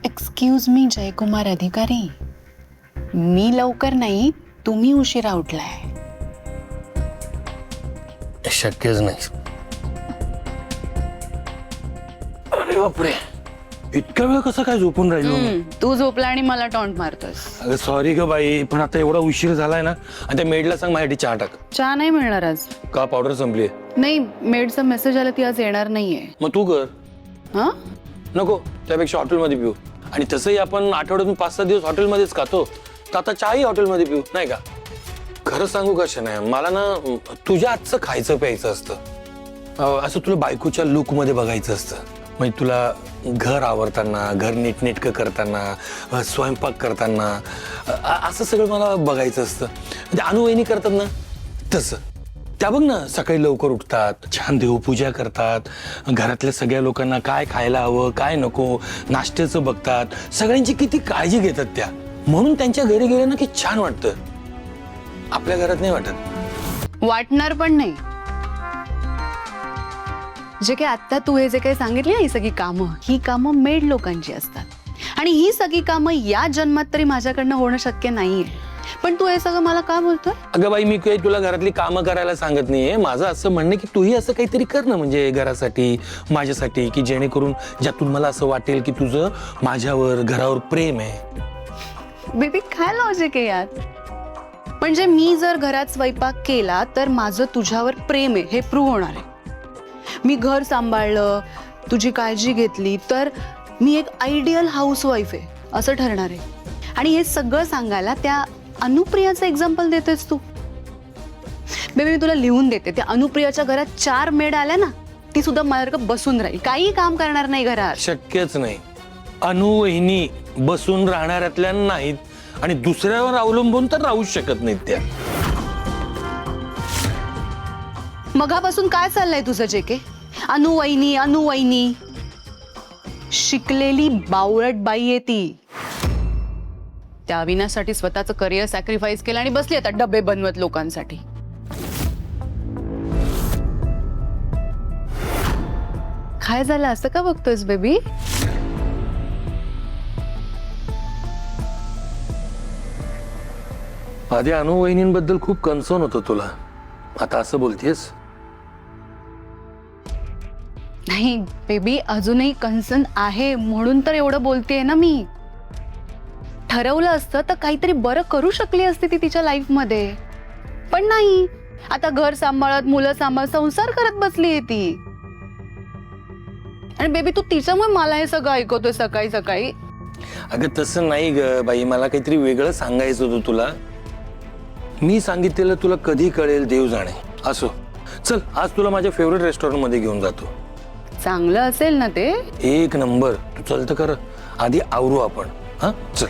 Excuse me Jaykumar अधिकारी, मी लवकर नाही, तुम्ही उशिरा उठलाय. शक्यच नाही. अरे बापरे, इतका वेळ कसा काय झोपून राहिलो? तू झोपला आणि मला टॉन्ट मारतोस. अगं सॉरी ग बाई, पण आता एवढा उशीर झालाय ना. आणि त्या मेडला सांग माझ्यासाठी चहा टाक. चहा नाही मिळणार आज. का पावडर संपली? नाही, मेडचा मेसेज आला ती आज येणार नाहीये. मग तू कर. हा, नको, त्यापेक्षा हॉटेलमध्ये पिऊ. आणि तसंही आपण आठवड्यातून 5-6 दिवस हॉटेलमध्येच खातो, तर आता चहाही हॉटेलमध्ये पिऊ, नाही का? खरं सांगू का शनाया, मला ना तुझ्या हातचं खायचं प्यायचं असतं. असं तुला बायकोच्या लुकमध्ये बघायचं असतं. म्हणजे तुला घर आवरताना, घर नीटनेटकं करताना, स्वयंपाक करताना असं सगळं मला बघायचं असतं. म्हणजे अनुवहिनी करतात ना तसं. त्या बघ ना, सकाळी लवकर उठतात, छान देवपूजा करतात, घरातल्या सगळ्या लोकांना काय खायला हवं काय नको नाश्त्याचं बघतात, सगळ्यांची किती काळजी घेतात त्या. म्हणून त्यांच्या घरी गेले ना की छान वाटतं. आपल्या घरात नाही वाटत. वाटणार पण नाही. जे काही आता तू हे जे काही सांगितली ना, ही सगळी कामं, ही कामं मेड लोकांची असतात. आणि ही सगळी कामं या जन्मात तरी माझ्याकडनं होणं शक्य नाहीये. पण तू हे सगळं मला का बोलतोय? अगं बाई, मी काही तुला घरातली कामं करायला सांगत नाहीये. माझं असं म्हणणं की तूही असं काहीतरी कर ना, म्हणजे घरासाठी, माझ्यासाठी, की जेणेकरून ज्यातून मला असं वाटेल की तुझं माझ्यावर, घरावर प्रेम आहे. बेबी, काय लॉजिक आहे यात? म्हणजे मी जर घरात स्वयंपाक केला तर माझं तुझ्यावर प्रेम आहे हे प्रूव्ह होणार आहे. मी घर सांभाळलं, तुझी काळजी घेतली तर मी एक आयडियल हाऊसवाईफ आहे असं ठरणार आहे. आणि हे सगळं सांगायला त्या अनुप्रियाचं एक्झाम्पल देतेस तू. बेबी, मी तुला लिहून देते, त्या अनुप्रियाच्या घरात 4 मेड आल्या ना, ती सुद्धा माझ्यासारखं बसून राहील, काही काम करणार नाही घरात. शक्यच नाही. अनुवहिनी बसून राहणाऱ्यातल्या नाहीत आणि दुसऱ्यावर अवलंबून तर राहूच शकत नाहीत त्या. मगापासून काय चाललंय तुझं जे के? अनुवहिनी अनुवहिनी. शिकलेली बावळट बाई आहे ती. त्या विनासाठी स्वतःचं करिअर सॅक्रिफाईस केलं आणि बसली आता डबे बनवत लोकांसाठी. काय झालं असं का बघतोयस बेबी? आधी अनुवहिनींबद्दल खूप कन्सर्न होतं तुला, आता असं बोलतेस? नाही बेबी, अजूनही कन्सर्न आहे म्हणून तर एवढं बोलतेय ना मी. ठरवलं असतं तर काहीतरी बरं करू शकली असती ती तिच्या लाईफ मध्ये, पण नाही. आता घर सांभाळत, मुलं सांभाळत, संसार करत बसली आहे ती. आणि बेबी, तू तिच्यामुळे मला हे सगळं ऐकवतोय सकाळी सकाळी. अगं तसं नाही ग बाई, मला काहीतरी वेगळं सांगायचं होतं तुला. मी सांगितलेलं तुला कधी कळेल देव जाणे. असो, चल आज तुला माझ्या फेवरेट रेस्टॉरंट मध्ये घेऊन जातो. चांगलं असेल ना ते? 1 नंबर. तू चल तर कर, आधी आवरू आपण. हा चल.